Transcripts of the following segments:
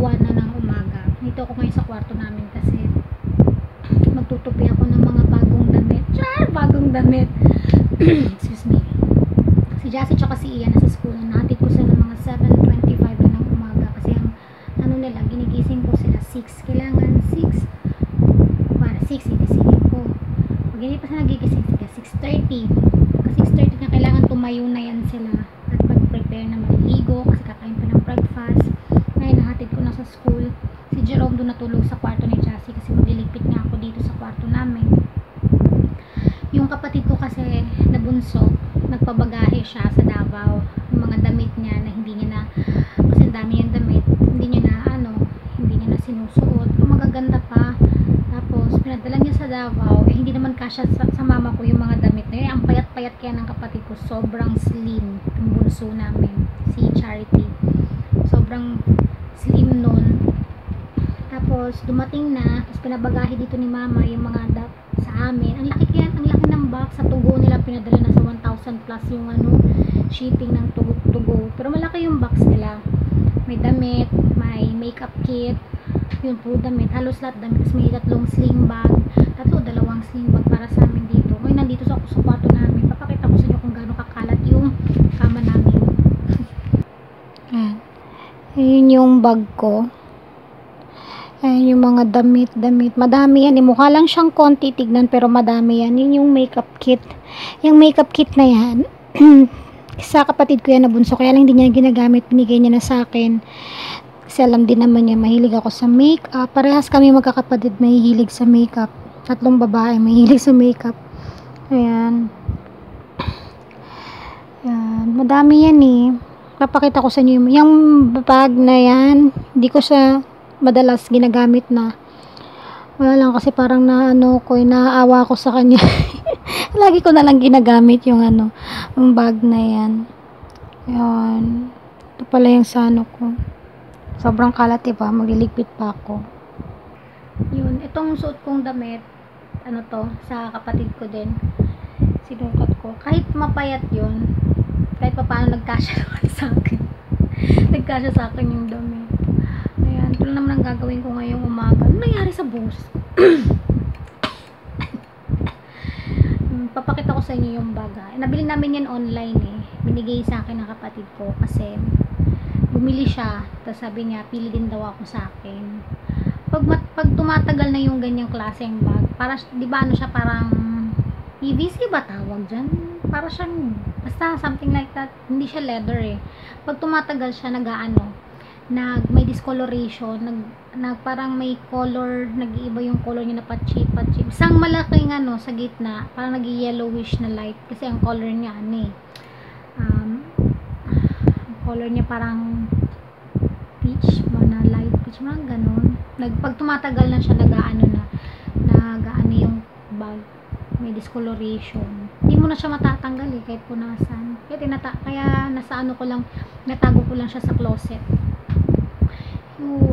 1 na ng umaga. Dito ako ngayon sa kwarto namin kasi magtutupi ako ng mga bagong damit. Bagong damit. Excuse me. Si Jassy tsaka si Ian nasa school. Nahatid ko sila ng mga 7:25 na ng umaga kasi ang ano nila, ginigising ko sila 6. Kailangan 6. Para 6 igisingin ko. Pag hindi pa sila nagigising sila 6:30. Kasi 6:30 na kailangan tumayo na yan sila at mag-prepare na maligo kasi kakain pa ng breakfast. Ngayon nahatid ko na sa school. Si Jerome doon natulog sa kwarto ni Jassy kasi magliligpit nga ako dito sa kwarto namin. Yung kapatid ko kasi na bunso, nagpabagahe siya sa Davao. Yung mga damit niya na hindi niya na, kasi dami yung damit, hindi niya na sinusuot. Yung magaganda pa. Tapos pinadala niya sa Davao, hindi naman kasya sa mama ko yung mga damit na yun. Ang payat-payat kaya ng kapatid ko, sobrang slim yung bunso namin, si Charity. Sobrang slim nun. Tapos dumating na, tapos pinabagahe dito ni mama yung mga sa amin. Ang laki ng box. Sa Tugo nila pinadala na sa 1,000 plus yung shipping ng Tugo. Pero malaki yung box nila. May damit, may makeup kit, yun po damit, halos lahat damit. Tapos may 3 sling bag, 2 sling bag para sa amin dito. Ngayon nandito sa kwarto namin. Papakita ko sa inyo kung gaano kakalat yung kama namin. Ayun yung bag ko. Ayan yung mga damit. Madami yan. Mukha lang siyang konti tignan pero madami yan. Yun yung makeup kit. Yung makeup kit na yan, sa kapatid ko yan na bunso. Kaya lang hindi niya ginagamit. Binigay niya na sa akin. Kasi alam din naman niya, mahilig ako sa makeup. Parehas kami magkakapatid mahilig sa makeup. 3 babae mahilig sa makeup. Ayan. Madami yan eh. Papakita ko sa inyo. Yung bag na yan, hindi ko siya madalas ginagamit na. Wala lang kasi parang naaawa ko sa kanya. Lagi ko na lang ginagamit yung yung bag na yan. Yan. Ito pala yung sano ko. Sobrang kalat, diba? Magliligpit pa ako. Yun. Itong suot kong damit, sa kapatid ko din. Sinukat ko. Kahit mapayat yun, kahit pa paano nagkasya naman sa akin. Nagkasya sa akin yung damit. Ayan, ito naman ang gagawin ko ngayong umaga. Ano nangyari sa boss? Papakita ko sa inyo yung baga. Nabili namin yan online eh. Binigay sa akin ng kapatid ko kasi bumili siya. Tapos sabi niya, pili din daw ako sa akin. Pag tumatagal na yung ganyang klaseng bag, para, di ba siya parang PVC ba tawag dyan? Para siyang, basta something like that. Hindi siya leather eh. Pag tumatagal siya, may discoloration, parang may color, nag-iiba yung color niya na patsi. Isang malaking sa gitna, parang nag-yellowish na light kasi ang color niya ang color niya parang peach, na light peach, mga ganun. Pag tumatagal na siya, nag-aano yung bag, may discoloration. Hindi mo na siya matatanggal eh, kahit punasan. Kaya natago ko lang siya sa closet.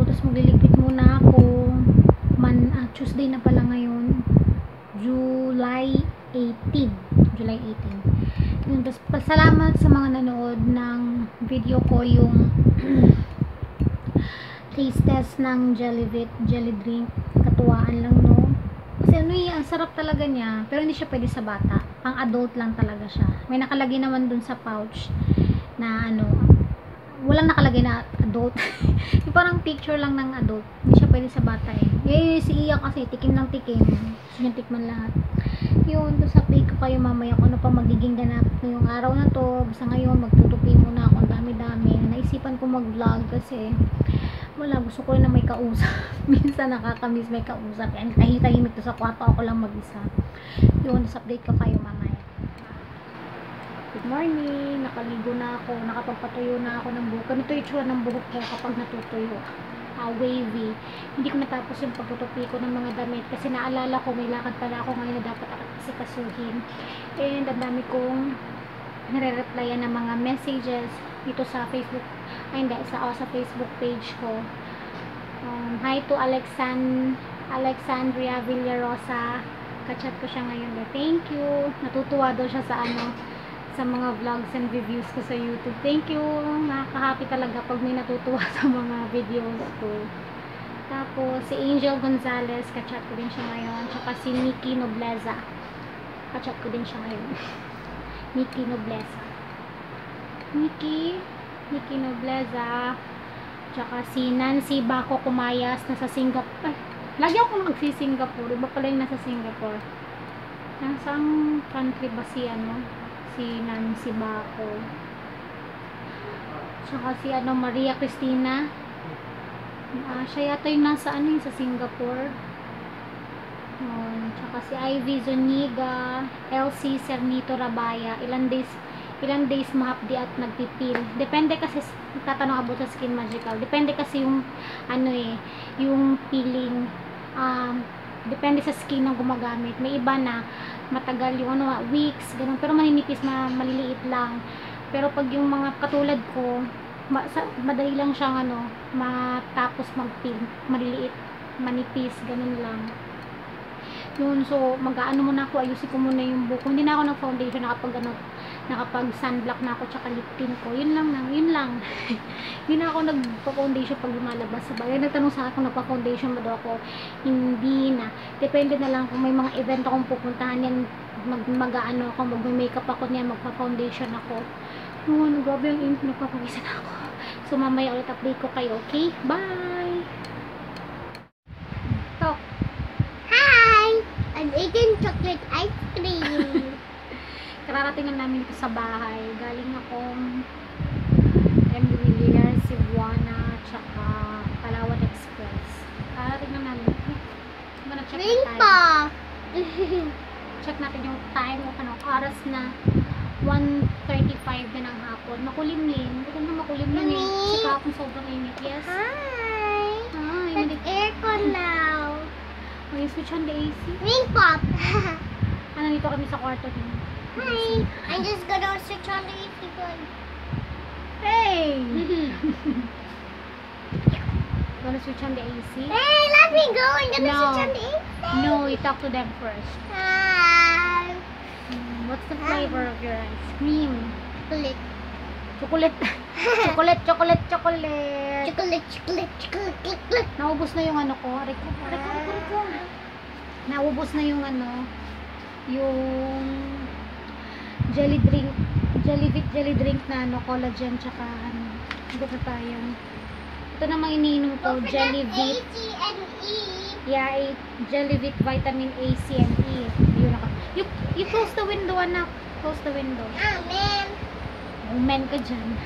Tapos magliligpit muna ako. Tuesday na pala ngayon, July 18. Yun, tapos pasalamat sa mga nanood ng video ko, yung taste test ng jelly drink. Katuwaan lang no. Kasi ang sarap talaga niya, pero hindi siya pwede sa bata. Pang adult lang talaga siya. May nakalagay naman dun sa pouch na walang nakalagay na adult. Yung parang picture lang ng adult. Hindi siya pwede sa bata eh. Si Iya kasi tikim ng tikim. Gusto niya tikman lahat. Yun, tapos update ko kayo mamaya kung ano pa magiging ganap ngayong araw na to. Basta ngayon magtutupi muna ako. Ang dami-dami. Naisipan ko mag-vlog kasi gusto ko rin na may kausap. Minsan nakakamiss may kausap. Tahimik to sa kwarto, ako lang mag-isa. Yun, tapos update ko kayo mamaya. Good morning, nakaligo na ako, nakapagpatuyo na ako ng buhok. Ganito yung tsura ng buhok ko kapag natutuyo. Wavy. Hindi ko natapos yung pagtutupi ko ng mga damit kasi naalala ko may lakad pala ako ngayon na dapat asikasuhin. And ang dami kong nare-replyan ng mga messages dito sa Facebook. Sa Facebook page ko. Hi to Alexandria Villarosa. Kachat ko siya ngayon. Thank you. Natutuwa daw siya sa sa mga vlogs and reviews ko sa YouTube. Thank you. Nakaka-happy talaga pag may natutuwa sa mga videos ko. Tapos, si Angel Gonzalez, kachat ko din siya ngayon. Tsaka si Nikki Nobleza. Kachat ko din siya ngayon. Nikki Nobleza. Nikki Nobleza. Tsaka si Nancy Baco Kumayas, nasa Singapore. Lagi ako nagsi-Singapore. Iba pala yung nasa Singapore. Nasang country ba si si Nancy Baco. Tsaka si Maria Cristina. Siya yata yung nasa sa Singapore. Tsaka si Ivy Zuniga, LC Cernito Rabaya. Ilang days mahapdi at nagpipil. Depende kasi, tatanong about sa Skin Magical. Depende kasi yung yung peeling. Depende sa skin ng gumagamit. May iba na matagal yung weeks, ganun. Pero maninipis, maliliit lang. Pero pag yung mga katulad ko, madali lang siyang matapos mag-peel, maliliit, manipis, ganun lang. Yun, so mag-aano muna ako, ayusin ko muna yung buko. Hindi na ako nag-foundation, nakapag sunblock na ako, tsaka lip tint ko. Yun lang. Hindi na ako nagpa-foundation pag lumalabas sa bahay. Nagtanong sa akin kung nagpa-foundation ba daw ako. Hindi na. Depende na lang kung may mga event akong pupuntahan yan, mag-ano ako, mag-makeup ako niyan, magpa-foundation ako. Yun, grabe ang init, nagpapawisan ako. So mamaya ulit update ko kayo, okay? Bye! Talk! Hi! I'm eating chocolate ice cream. Kararating na namin ito sa bahay. Galing akong Villar, Cebuana, tsaka Palawan Express. Kararating na namin. I'm gonna check the time. Check natin yung time o oras na 1:35 na ng hapon. Makulimlim. Ito na makulimlim eh. Kasi kahapon sobrang init. Yes? Hi! Hi! It's aircon now. Will you switch on the AC? Ring pop! Nandito kami sa kwarto din. Hi! I'm just gonna switch on the AC gun. Hey! Gonna switch on the AC? Hey, let me go! I'm gonna No. switch on the AC. No, you talk to them first. Hi! What's the flavor of your ice cream? Chocolate. Chocolate. Chocolate. Chocolate. Naubos na yung ko. Reko. Naubos na yung yung jelly drink na collagen tsaka Ito pa tayo. Ito namang iniinom ko, Jellyvit. A, C, and E. Yeah, Jellyvit vitamin A, C, and E. Yun ako. You close the window, anak. Close the window. Amen. Umen ka dyan.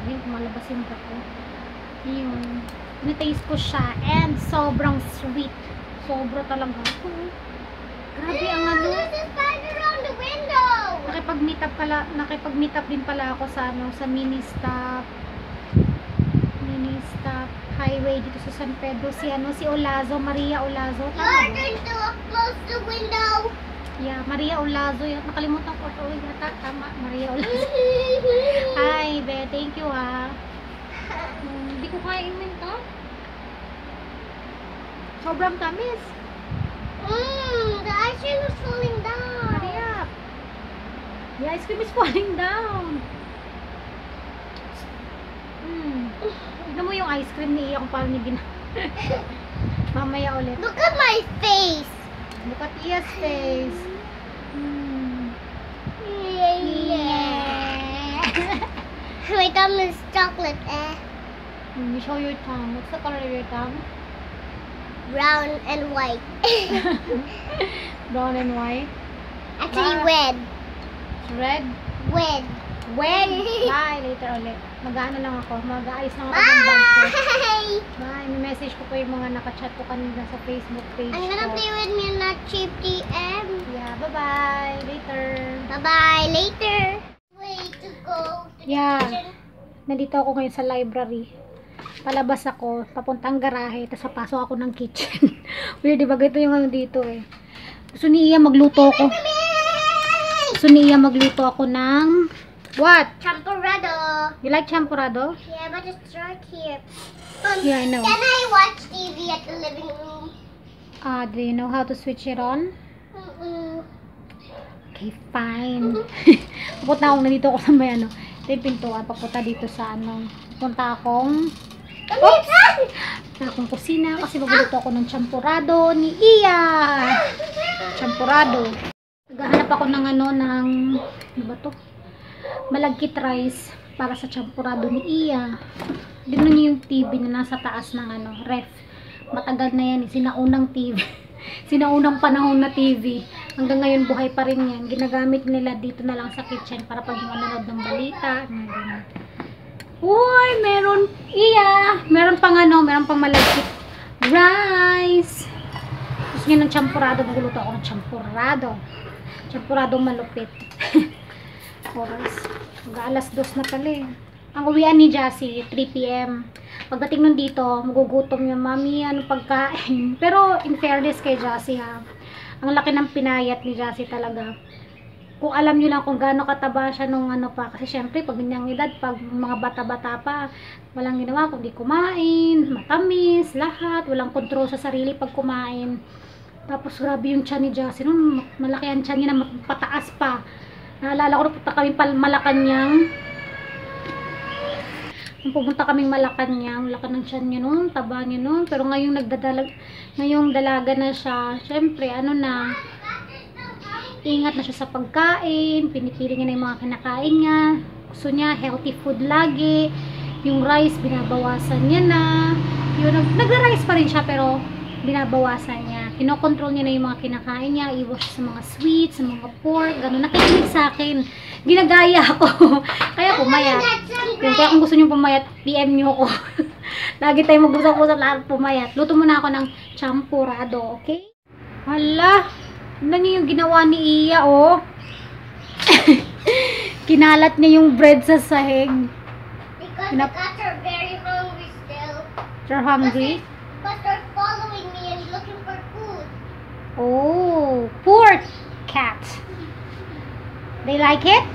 Ayun, malabas yung ko. Yun. Nitaste ko siya. And sobrang sweet. Sobra talaga. Grabe ang There's a spider on the window. Nakipag-meet up din pala ako sa sa mini stop highway dito sa San Pedro. Si Olazo, Maria Olazo. You're going to close the window. Yeah, Maria Olazo. Nakalimutan ko ito. Tama, Maria Olazo. Hi, be. Thank you, ha. Hindi ko kaya i-minta. Sobrang tamis. The ice cream is falling down. Hurry up. The ice cream is falling down. Tignan mo yung ice cream ni Iya kung paano niya Mamaya ulit. Look at my face. Look at Iya's face. Yeah. My tongue is chocolate. You show your tongue. What's the color of your tongue? Brown and white. Brown and white. Actually, Bye. red. Red. Red. Bye. Later ulit. Mag-ano lang ako. Mag-aayos lang ako ng bag ko. Bye. Bye. May message ko po yung mga nakachat ko kanina sa Facebook page I'm gonna ko. play with me not cheap DM. Yeah. Bye-bye. Later. Bye-bye. Later. Way to go to the Yeah. kitchen. Nandito ako ngayon sa library. Palabas ako, papuntang garahe, tapos papasok ako ng kitchen. Weird, diba? Ganito yung dito eh. Gusto ni Iya magluto ako. ng what? Champurrado. You like champurrado? Yeah, but it's right here. Yeah, I know. Can I watch TV at the living room? Do you know how to switch it on? Mm-mm. Okay, fine. Papunta akong nandito ako sa may ano. Ito yung pintuan. Papunta dito sa ano. Papunta akong sa akong kusina kasi magluluto ako ng champurado ni Iya. Champurado. Naghahanap ako ng ano ba to? Malagkit rice para sa champurado ni Iya. Dino niyo yung TV na nasa taas ng ano, ref. Matagal na yan, sinaunang TV. Sinaunang panahon na TV. Hanggang ngayon buhay pa rin yan. Ginagamit nila dito na lang sa kitchen para pag manonood ng balita. Uy, meron Iya. Meron pang ano, meron pang malagkit rice. Gusto niya ng champurado. Magluluto ako ng champurado. Champuradong malupit. Oras. Mag-alas 2 na pala eh. Ang uwian ni Jassy, 3 PM. Pagdating nun dito, magugutom yung mami, ano pagkain. Pero in fairness kay Jassy ha, ang laki ng pinayat ni Jassy talaga. Kung alam nyo lang kung gaano kataba siya nung ano pa. Kasi syempre, pag ganyang edad, pag mga bata-bata pa, walang ginawa kundi kumain, matamis, lahat. Walang kontrol sa sarili pag kumain. Tapos grabe yung tiyan ni Jassy. Nung malaki ang tiyan niya na pataas pa. Naalala ko, napunta kami Malacanang. Nung pumunta kaming Malacanang, laki ng tiyan niya nun, taba niya nun. Pero ngayong ngayong dalaga na siya, syempre, ano na, ingat na siya sa pagkain, pinipili niya na yung mga kinakain niya. Gusto niya, healthy food lagi. Yung rice, binabawasan niya na. Yun, nagra-rice pa rin siya, pero binabawasan niya. Kinokontrol niya na yung mga kinakain niya. Iwas siya sa mga sweets, sa mga pork, gano'n. Nakikinig sa akin. Ginagaya ako. Kaya pumayat. Yung kaya kung gusto niyo pumayat, PM niyo ako. Lagi tayo mag-usap-usap lahat pumayat. Luto muna ako ng champurado, okay? Hala, ano niyo yung ginawa ni Iya, oh? Kinalat niya yung bread sa sahig. Because the cats are very hungry still. You're hungry? But they're following me and looking for food. Oh, poor cat. They like it?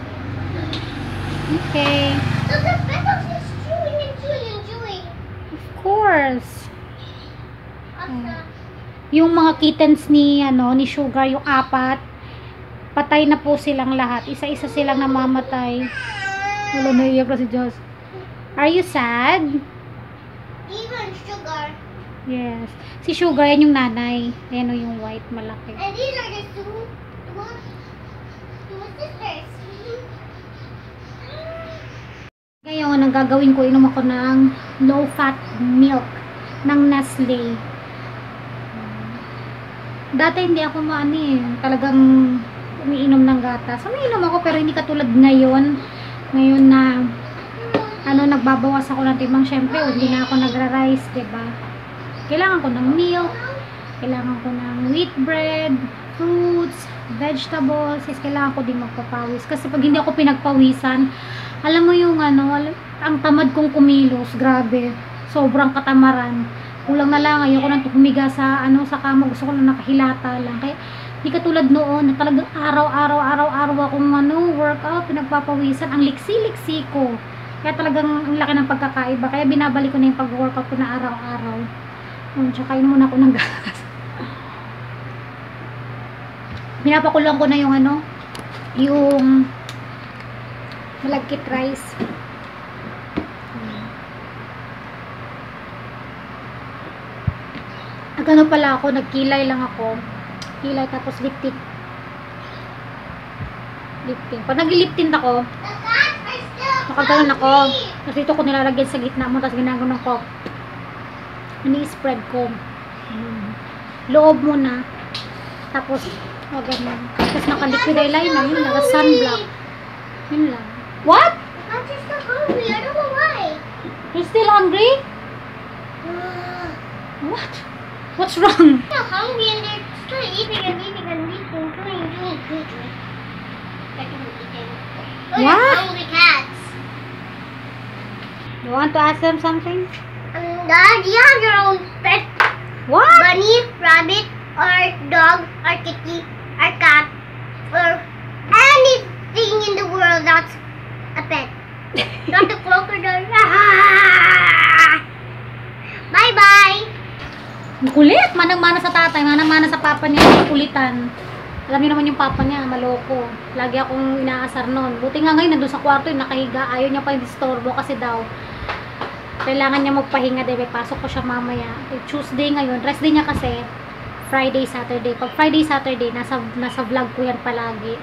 Okay. So the petals is chewing and chewing and chewing. Of course. After, Yung mga kittens ni ni Sugar, yung 4, patay na po silang lahat. Isa-isa silang namamatay. Wala, naiyak na si Joss. Are you sad? even Sugar. Yes. Si Sugar, yan yung nanay. Ayan o yung white, malaki. And these are the two sisters. Ngayon, ang gagawin ko, inom ako ng low-fat milk ng Nestle. Dati hindi ako talagang umiinom ng gatas. Umiinom ako pero hindi katulad ngayon. Ngayon na nagbabawas ako ng timbang. Syempre, hindi na ako nagra-rice, diba? Kailangan ko ng milk, kailangan ko ng wheat bread, fruits, vegetables, kailangan ko din magpapawis. Kasi pag hindi ako pinagpawisan, alam mo yung ang tamad kong kumilos, grabe. Sobrang katamaran. Kulang na lang, ayoko nang humiga sa kama, gusto ko lang nakahilata lang. Kaya di katulad noon na talagang araw-araw akong workout, pinagpapawisan, ang liksi-liksi ko. Kaya talagang ang laki ng pagkakaiba. Kaya binabalik ko na yung pag-workout ko na araw-araw. Tsaka yun muna ako ng gas. Pinapakulang ko na yung yung malagkit rice. Pala ako, nagkilay lang ako. Kilay tapos lip tint. Pag nag-lip tint ako, The cats are still nakaganon ako. following me. Tapos dito ko nilalagyan sa gitna mo, tapos ginaganon ko. Ini-spread ko. Loob muna. Tapos, ganun. Tapos naka-liquid eyeliner, yun lang. Sunblock. Yun lang. What? The cats are still hungry. I don't know why. You're still hungry? What? What's wrong? They're hungry and they're still eating and eating and eating, doing good. They're eating. Those What? are hungry cats. You want to ask them something? Dad, you have your own pet What? bunny, rabbit, or dog, or kitty, or cat, or anything in the world that's a pet. Not a crocodile. Bye-bye. Kulit. Manang-mana sa tatay, manang-mana sa papa niya. Kulitan. Alam niyo naman yung papa niya, maloko. Lagi akong inaasar nun. Buti nga ngayon, nandun sa kwarto, yung nakahiga. Ayaw niya pa yung disturbo kasi daw, kailangan niya magpahinga. Dahil pasok ko siya mamaya. Tuesday ngayon, rest day niya kasi, Friday, Saturday. Pag Friday, Saturday, nasa vlog ko yan palagi.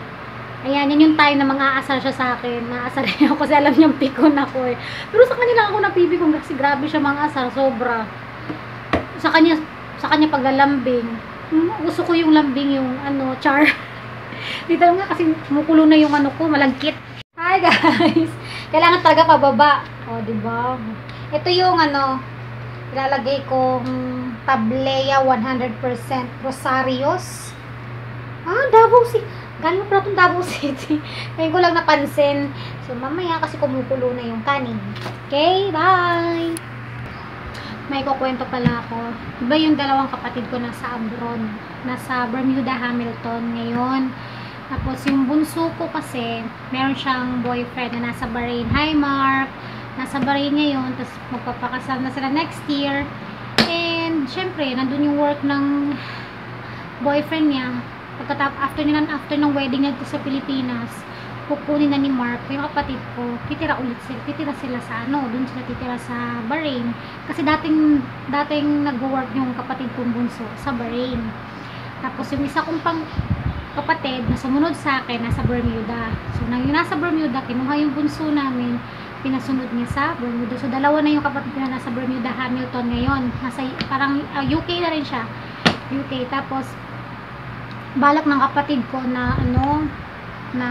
Ayan, yan yung time na mga-aasar siya sa akin. Naasar niya ako kasi alam niyang pikon ako eh. Pero sa kanya lang ako napipikon kasi grabe siya mga-asar, sobra. Sa kanya paglalambing. Gusto ko yung lambing, yung ano, char. Dito nga kasi kumukulo na yung ano ko, malagkit. Hi guys! Kailangan talaga pababa. O, diba? Ito yung ano, ilalagay kong Tablea 100% Rosarios. Davao City. Galing pala itong Davao City. Ngayon ko lang napansin. So, mamaya kasi kumukulo na yung kanin. Okay, bye! May kukwento pala ako. Diba yung dalawang kapatid ko nasa abroad? Nasa Bermuda, Hamilton ngayon. Tapos yung bunso ko kasi, meron siyang boyfriend na nasa Bahrain. Hi, Mark! Nasa Bahrain ngayon. Tapos magpapakasal na sila next year. And, syempre, nandun yung work ng boyfriend niya. After ng wedding niya sa Pilipinas, kukunin na ni Mark, yung kapatid ko, titira sila sa doon sila titira sa Bahrain. Kasi dating nag-work yung kapatid kong bunso sa Bahrain. Tapos yung isa kong kapatid na sumunod sa akin, nasa Bermuda. So, nang yung nasa Bermuda, kinuha yung bunso namin, pinasunod niya sa Bermuda. So, dalawa na yung kapatid na nasa Bermuda, Hamilton ngayon. Parang UK na rin siya. UK. Tapos, balak ng kapatid ko na na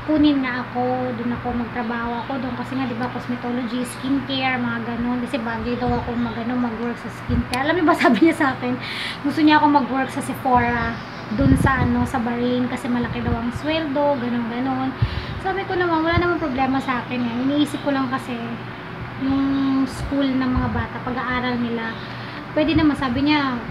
kunin na ako, doon ako magtrabaho ako doon kasi nga 'di ba cosmetology, skincare, mga ganun. Kasi bagay daw ako mag-work sa skincare. Alam niyo ba sabi niya sa akin, gusto niya ako mag-work sa Sephora doon sa sa Bahrain kasi malaki daw ang sweldo, ganun. Sabi ko naman wala namang problema sa akin yan. Iniisip ko lang kasi yung school ng mga bata, pag-aaral nila. Pwede naman sabi niya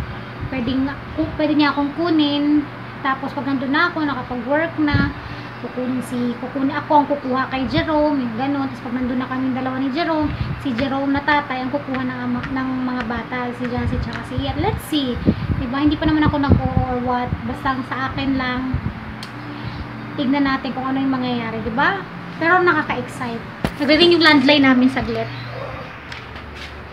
pwede niya akong kunin, tapos pag nandun na ako, nakapag-work na, kukunin ako ang kukuha kay Jerome, yung gano'n. Tapos pag nandun na kami dalawa ni Jerome, si Jerome na tatay ang kukuha ng mga bata, si Jassy tsaka si Ian. Let's see, diba? Hindi pa naman ako or what, basta sa akin lang, tignan natin kung ano yung mangyayari, diba? Pero nakaka-excite. Nagre-ring yung landline namin saglit.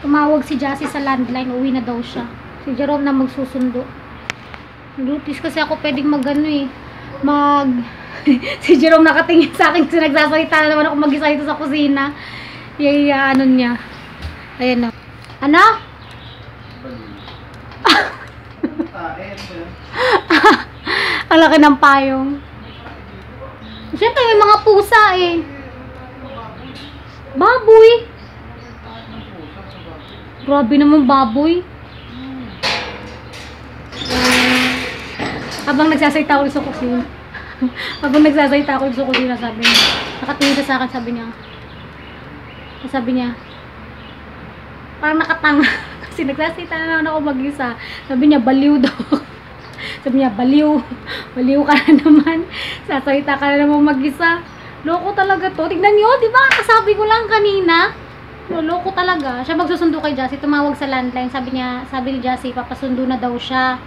Tumawag si Jassy sa landline, uwi na daw siya. Si Jerome na magsusundo. Lutis kasi ako pwedeng si Jerome nakatingin sa akin kasi nagsasalita na naman ako mag-isa dito sa kusina. Ano niya. Ayan na. Ano? Ang laki ng payong. Siyempre may mga pusa eh. Baboy. Grabe naman baboy. Habang nagsasalita ako sa kusina. Sabi niya. Nakatingin siya sa akin, sabi niya, parang nakatanga. Kasi nagsasalita na naman ako mag-isa. Sabi niya, baliw daw. Sabi niya, baliw. Baliw ka na naman. Sasalita ka na naman mag-isa. Loko talaga to. Tignan niyo, di ba? Kasabi ko lang kanina. Loko talaga. Siya magsusundo kay Jassy. Tumawag sa landline. Sabi ni Jassy, papasundo na daw siya.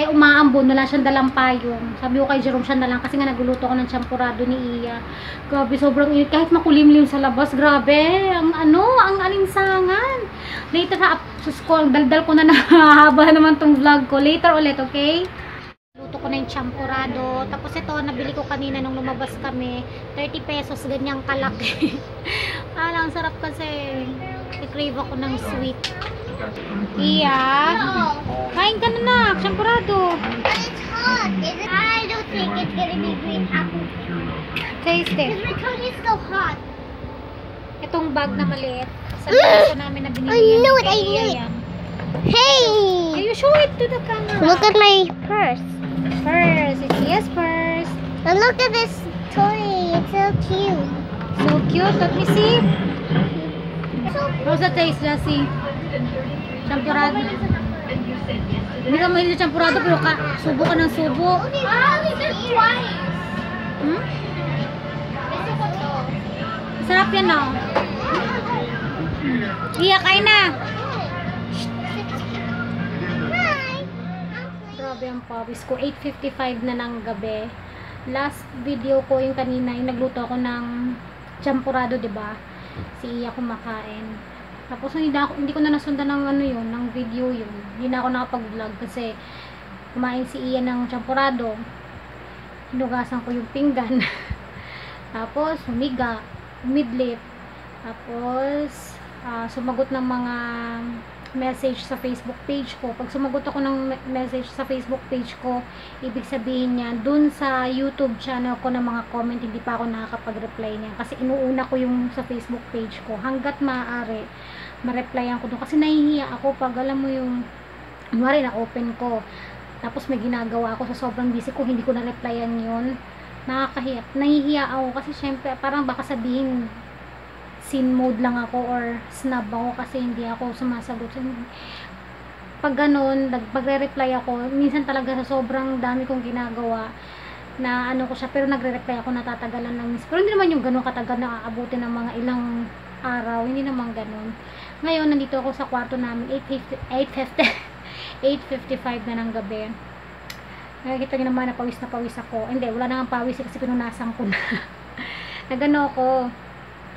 Umaambon, wala siyang dalang payong. Sabi ko kay Jerome, siya na lang kasi nga nagluluto ko ng champurado ni Iya. Grabe, sobrang init. Kahit makulimlim sa labas, grabe. Ang alinsangan. Later, daldal ko na haba naman tong vlog ko. Later ulit, okay? Luto ko na yung champurado. Tapos ito, nabili ko kanina nung lumabas kami. 30 pesos, ganyang kalaki. Ang sarap kasi. I-crave ako ng sweet. Iya. Kain ka na na, champurado. But it's hot. I don't think it's gonna be green apple. Taste it. Because my tongue is so hot. Itong bag na maliit. Sa piso namin na binili. I knew it. Hey! Can you show it to the camera? Look at my purse. Purse. It's Iya's purse. And look at this toy. It's so cute. So cute. Let me see. How's the taste, Jassy? Champurado. Hindi ka mahilig sa champurado pero subo ka ng subo. Sarap yan, no? Iya, kain na. Hi. Grabe grabe ang pawis ko. 8:55 na ng gabi. Last video ko yung kanina, yung nagluto ako ng champurado, 'di ba? Si Iya kumakain. Tapos hindi ko na nasundan ng ano yun, ng video yun. Hindi na ako nakapag-vlog kasi kumain si Iya ng champurado. Hinugasan ko yung pinggan. Tapos humiga, humidlit. Tapos sumagot ng mga message sa Facebook page ko. Pag sumagot ako ng message sa Facebook page ko, ibig sabihin niya, dun sa YouTube channel ko ng mga comment, hindi pa ako nakakapag-reply niya. Kasi inuuna ko yung sa Facebook page ko. Hanggat maaari, ma-replyan ko dun. Kasi nahihiya ako pag alam mo yung, kunwari na open ko. Tapos may ginagawa ako sa sobrang busy ko, hindi ko na-replyan yun. Nakakahiya. Nahihiya ako kasi syempre, parang baka sabihin, scene mode lang ako or snub ako kasi hindi ako sumasagot. Pag ganun, pagre-reply ako, minsan talaga sa sobrang dami kong ginagawa na ano ko siya, pero nagre-reply ako, natatagalan lang. Pero hindi naman yung ganun katagal na aabutin ng mga ilang araw, hindi naman ganun. Ngayon, nandito ako sa kwarto namin, 8:55 na ng gabi. Nakikita nyo naman na pawis ako. Hindi, wala nang pawis kasi pinunasan ko na. Nagano ako,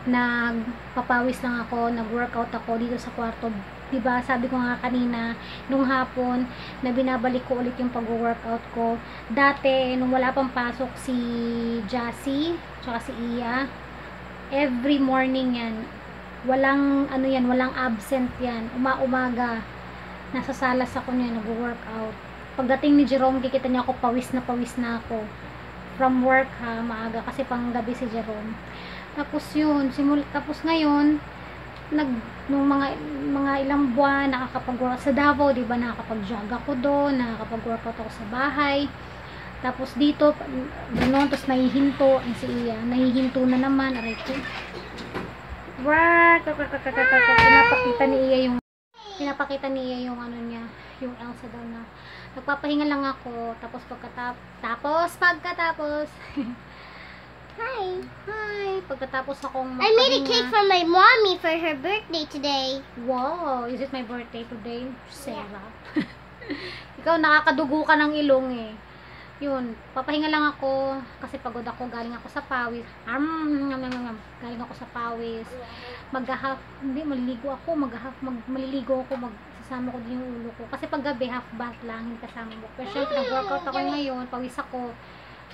nagpapawis lang ako, nag-workout ako dito sa kwarto. Diba, sabi ko nga kanina, nung hapon, na binabalik ko ulit yung pag-workout ko. Dati, nung wala pang pasok si Jassy, tsaka si Iya, every morning yan, walang, ano yan, walang absent yan. Umaga, nasa salas ako niya, nag-workout. Pagdating ni Jerome, kikita niya ako, pawis na ako. From work ha, maaga, kasi pang gabi si Jerome. Tapos yun, tapos ngayon, nung mga ilang buwan, nakakapag-workout sa Davao, diba, nakakapag-jog ako doon, nakakapag-workout ako sa bahay. Tapos dito, gano'n, tapos nahihinto, si Iya, nahihinto na naman, aray ko. Pinapakita ni Iya yung ano niya, yung Elsa daw na, nagpapahinga lang ako, tapos pagkatapos, Hi. pagkatapos akong I made a magpahinga. cake for my mommy for her birthday today. Wow, is it my birthday today? Sarah. Ikaw, nakakadugo ka ng ilong eh. Yun, papahinga lang ako kasi pagod ako, galing ako sa pawis. Galing ako sa pawis. Maliligo ako, magsasama ko din yung ulo ko. Kasi pag gabi, half bath lang, hindi kasama mo. Pero syempre, nag-workout ako ngayon, pawis ako,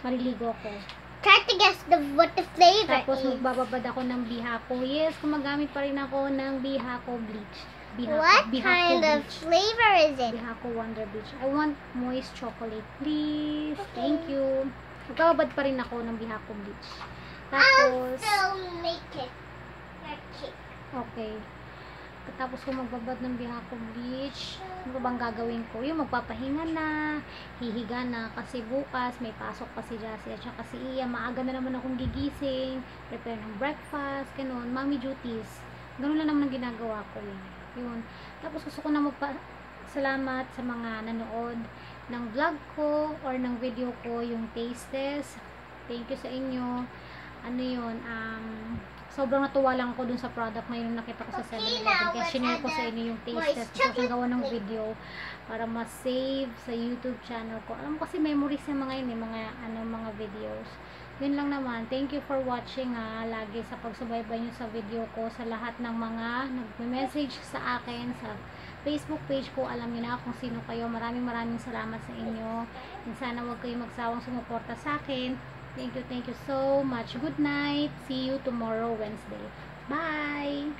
maliligo ako. Try to guess what the flavor Tapos is. magbababad ako ng bihako. Yes, gumagamit pa rin ako ng bihako bleach. What kind of bleach. flavor is it? Bihako Wonder Bleach. I want moist chocolate, please. Thank you. Magbababad pa rin ako ng bihako bleach. I'll Tapos, still make it a cake. okay. Tapos kung magbabad ng bihako bleach, ano bang gagawin ko? Yung magpapahinga na, hihiga na, kasi bukas may pasok pa si Jassy at saka si Iya. Maaga na naman akong gigising, prepare ng breakfast, ganun, mommy duties. Ganun lang naman ang ginagawa ko eh. Yun. Tapos gusto ko na salamat sa mga nanood ng vlog ko or ng video ko, yung taste test. Thank you sa inyo. Ano yun, sobrang natuwa lang ako dun sa product na yun nakita ko sa 7-Eleven. Kaya sinare ko sa inyo yung taste test. Gusto ko siyang gawa ng video para ma-save sa YouTube channel ko. Alam mo kasi memories yung mga yun, mga videos. Yun lang naman. Thank you for watching lagi sa pagsubaybay nyo sa video ko, sa lahat ng mga nag-message sa akin sa Facebook page ko. Alam niyo na kung sino kayo. Maraming salamat sa inyo. And sana huwag kayong magsawang sumuporta sa akin. Thank you so much. Good night. See you tomorrow, Wednesday. Bye!